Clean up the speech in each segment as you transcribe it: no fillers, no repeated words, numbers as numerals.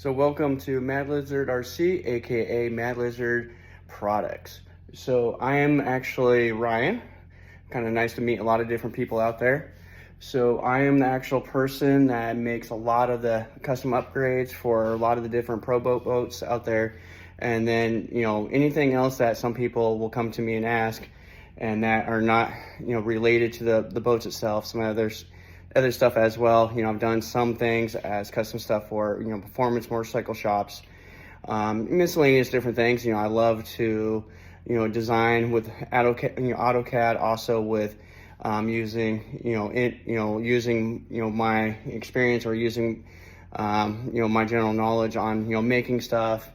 So welcome to Madlizard RC, aka Madlizardproducts. So I am actually Ryan. Kind of nice to meet a lot of different people out there. So I am the actual person that makes a lot of the custom upgrades for a lot of the different pro boats out there. And then, anything else that some people will come to me and ask and that are not, related to the boats itself, some other stuff as well. I've done some things as custom stuff for, performance motorcycle shops, miscellaneous different things. I love to, design with AutoCAD, also with using, my experience or using, my general knowledge on, making stuff,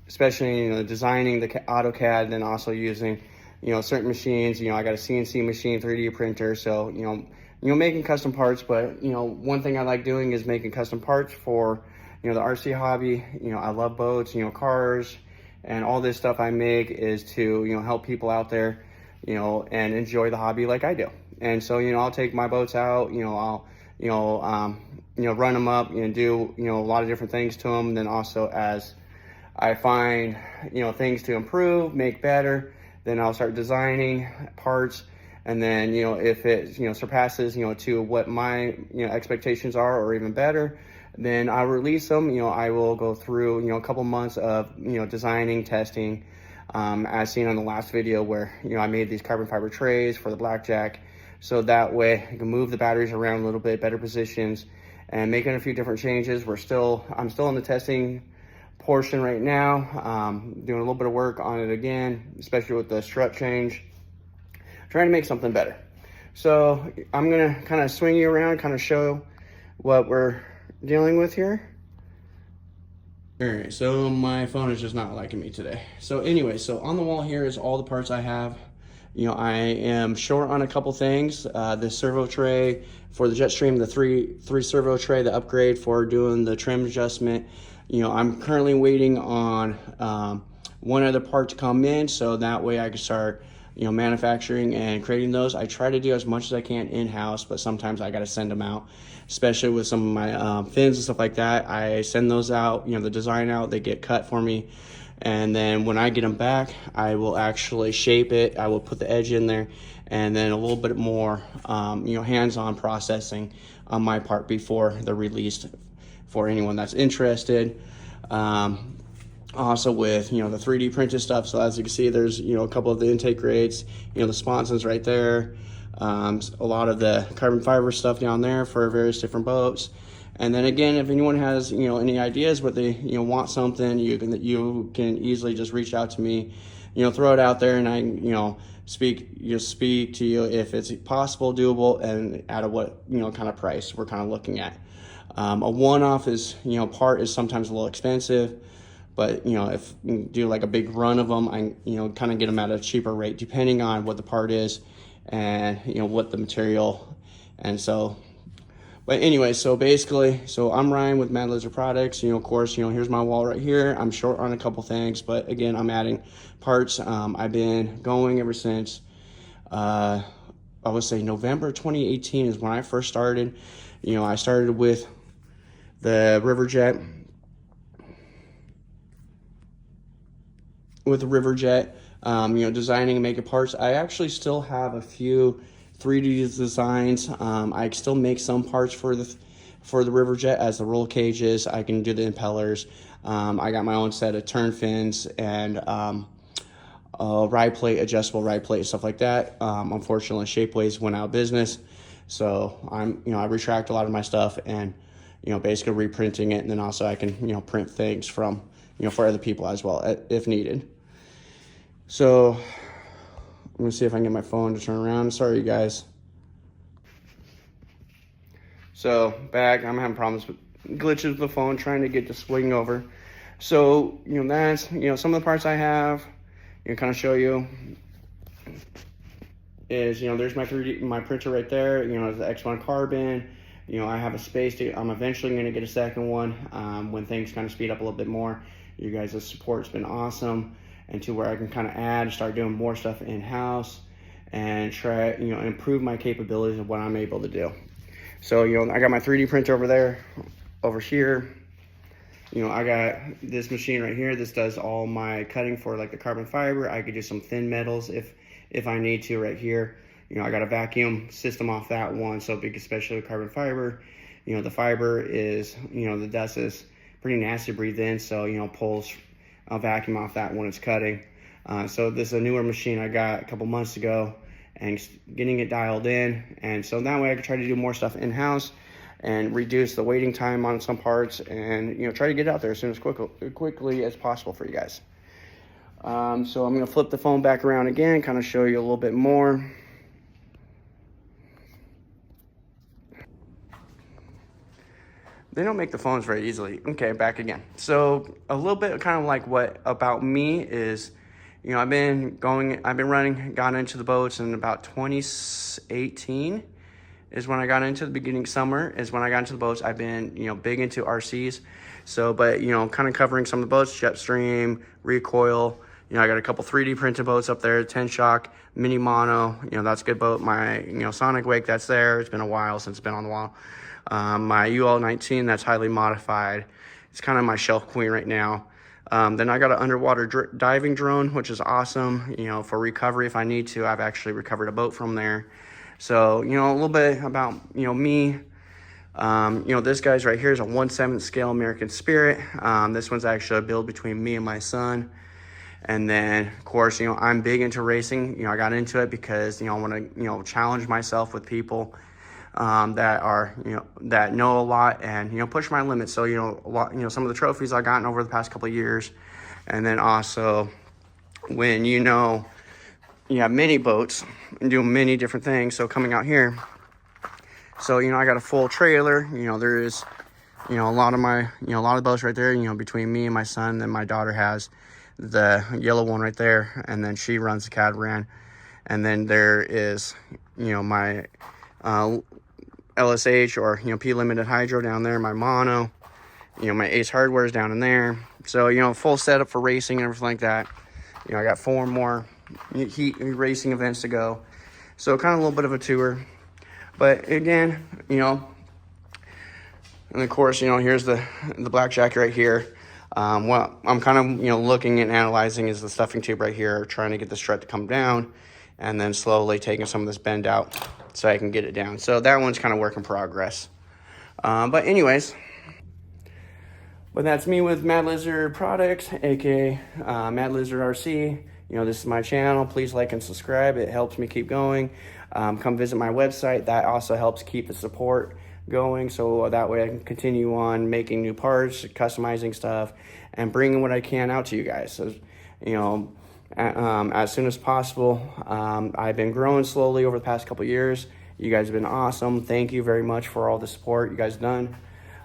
especially, designing the AutoCAD, then also using, certain machines. I got a CNC machine, 3D printer. So, making custom parts. But, one thing I like doing is making custom parts for, the RC hobby. I love boats, cars, and all this stuff I make is to, help people out there, and enjoy the hobby like I do. And so, I'll take my boats out, I'll, run them up and do, a lot of different things to them. Then also as I find, things to improve, make better, then I'll start designing parts. And then, if it, surpasses, to what my, expectations are or even better, then I'll release them. I will go through, a couple months of, designing, testing, as seen on the last video where, I made these carbon fiber trays for the blackjack. So that way I can move the batteries around a little bit, better positions, and making a few different changes. I'm still in the testing portion right now, doing a little bit of work on it again, especially with the strut change, trying to make something better. So I'm gonna kind of swing you around, kind of show what we're dealing with here. All right, so my phone is just not liking me today. So anyway, so on the wall here is all the parts I have. I am short on a couple things. The servo tray for the Jetstream, the three servo tray, the upgrade for doing the trim adjustment. I'm currently waiting on one other part to come in, so that way I can start, manufacturing and creating those. I try to do as much as I can in-house, but sometimes I got to send them out, especially with some of my fins and stuff like that. I send those out, the design out, they get cut for me. And then when I get them back, I will actually shape it. I will put the edge in there, and then a little bit more, hands-on processing on my part before they're released for anyone that's interested. Also with, the 3D printed stuff. So as you can see, there's, a couple of the intake grates, the sponsons right there. A lot of the carbon fiber stuff down there for various different boats. And then again, if anyone has, any ideas, but they, want something, you can easily just reach out to me, throw it out there, and I, speak to you if it's possible, doable, and at a what, kind of price we're kind of looking at. A one-off is, part is sometimes a little expensive, but, if you do like a big run of them, I, kind of get them at a cheaper rate, depending on what the part is and, what the material. And so, but anyway, so basically, so I'm Ryan with Madlizardproducts. Of course, here's my wall right here. I'm short on a couple things, but again, I'm adding parts. I've been going ever since, I would say November 2018 is when I first started. I started with the Riverjet. Designing and making parts. I actually still have a few 3D designs. I still make some parts for the Riverjet as the roll cages. I can do the impellers. I got my own set of turn fins and ride plate, adjustable ride plate, stuff like that. Unfortunately, Shapeways went out of business, so I retract a lot of my stuff and basically reprinting it, and then also I can print things from for other people as well if needed. So I'm gonna see if I can get my phone to turn around. Sorry, you guys. So back, I'm having problems with glitches with the phone, trying to get the swing over. So that's some of the parts I have. Kind of show you is there's my printer right there. The X1 carbon. I have a space to. I'm eventually going to get a second one when things kind of speed up a little bit more. You guys' support's been awesome, and to where I can kind of start doing more stuff in-house and try, improve my capabilities of what I'm able to do. So, I got my 3D printer over there, over here, You know, I got this machine right here. This does all my cutting for like the carbon fiber. I could do some thin metals if I need to right here. You know, I got a vacuum system off that one, so big, especially with carbon fiber. You know, the fiber is, you know, the dust is pretty nasty to breathe in, so, you know, pulls a vacuum off that when it's cutting. So this is a newer machine I got a couple months ago, and getting it dialed in, and so that way I can try to do more stuff in-house and reduce the waiting time on some parts, and, you know, try to get it out there as soon as quickly as possible for you guys. So I'm gonna flip the phone back around again, kind of show you a little bit more. They don't make the phones very easily. Okay, back again. So a little bit kind of like what about me is, you know, I've been running, got into the boats in about 2018 is when I got into the beginning summer is when I got into the boats. I've been, you know, big into RCs. So, but, you know, kind of covering some of the boats, Jetstream, Recoil. You know, I got a couple 3D printed boats up there, 10 shock, mini mono. You know, that's a good boat. My, you know, Sonic Wake, that's there. It's been a while since it's been on the wall. My UL-19, that's highly modified. It's kind of my shelf queen right now. Then I got an underwater diving drone, which is awesome, you know, for recovery if I need to. I've actually recovered a boat from there. So, you know, a little bit about, you know, me. You know, this guy's right here is a 1/7 scale American Spirit. This one's actually a build between me and my son. And then, of course, you know, I'm big into racing. You know, I got into it because, you know, I want to, you know, challenge myself with people that are, you know, that know a lot and, you know, push my limits. So, you know, a lot, you know, some of the trophies I've gotten over the past couple of years. And then also when, you know, you have mini boats and do many different things. So coming out here, so, you know, I got a full trailer. You know, there is, you know, a lot of boats right there, you know, between me and my son. Then my daughter has the yellow one right there, and then she runs the catamaran. And then there is, you know, my LSH or, you know, P limited hydro down there, my mono, you know, my Ace hardware is down in there. So, you know, full setup for racing and everything like that. You know, I got 4 more heat racing events to go. So kind of a little bit of a tour. But again, you know, and of course, you know, here's the black jacket right here. What I'm kind of, you know, looking and analyzing is the stuffing tube right here, trying to get the strut to come down, and then slowly taking some of this bend out so I can get it down. So that one's kind of work in progress. But anyways, but that's me with Mad Lizard Products, aka Mad Lizard RC. You know, this is my channel. Please like and subscribe. It helps me keep going. Come visit my website. That also helps keep the support going, so that way I can continue on making new parts, customizing stuff, and bringing what I can out to you guys. So, you know, as soon as possible. I've been growing slowly over the past couple years. You guys have been awesome. Thank you very much for all the support you guys done.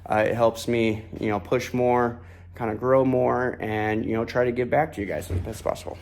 It helps me, you know, push more, kind of grow more, and, you know, try to give back to you guys as best as possible.